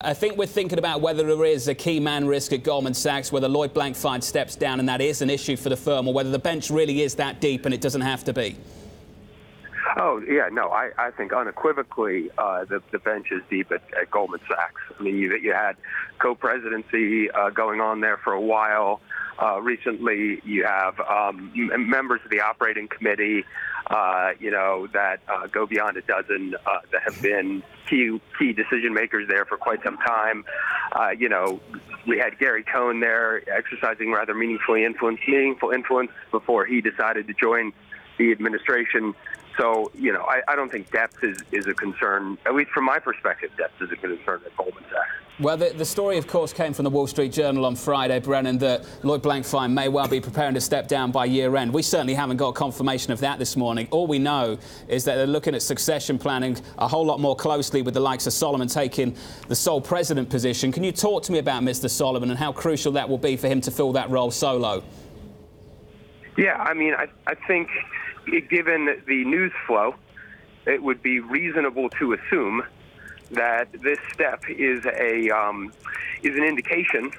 I think we're thinking about whether there is a key man risk at Goldman Sachs, whether Lloyd Blankfein steps down and that is an issue for the firm, or whether the bench really is that deep and it doesn't have to be. Oh, yeah, no, I think unequivocally the bench is deep at Goldman Sachs. I mean, you had co-presidency going on there for a while. Recently, you have members of the operating committee, that go beyond a dozen that have been key decision makers there for quite some time. We had Gary Cohn there exercising rather meaningful influence before he decided to join the administration. So, I don't think depth is a concern, at least from my perspective, depth is a concern at Goldman Sachs. Well, the story, of course, came from the Wall Street Journal on Friday, Brennan, that Lloyd Blankfein may well be preparing to step down by year end. We certainly haven't got confirmation of that this morning. All we know is that they're looking at succession planning a whole lot more closely, with the likes of Solomon taking the sole president position. Can you talk to me about Mr. Solomon and how crucial that will be for him to fill that role solo? Yeah, I mean, I think given the news flow, it would be reasonable to assume that this step is an indication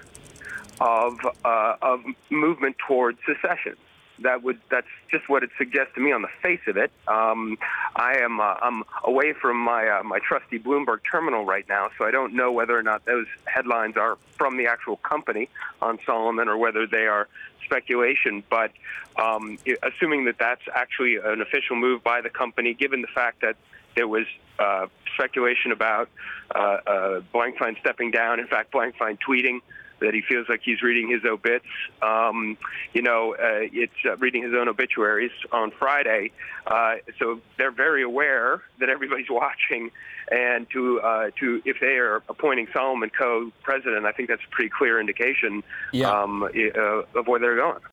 of movement towards secession. That's just what it suggests to me on the face of it. I'm away from my trusty Bloomberg terminal right now, so I don't know whether or not those headlines are from the actual company on Solomon or whether they are speculation. But assuming that that's actually an official move by the company, given the fact that there was speculation about Blankfein stepping down, in fact, Blankfein tweeting that he feels like he's reading his obits. It's reading his own obituaries on Friday. So they're very aware that everybody's watching. And if they are appointing Solomon co-president, I think that's a pretty clear indication of where they're going.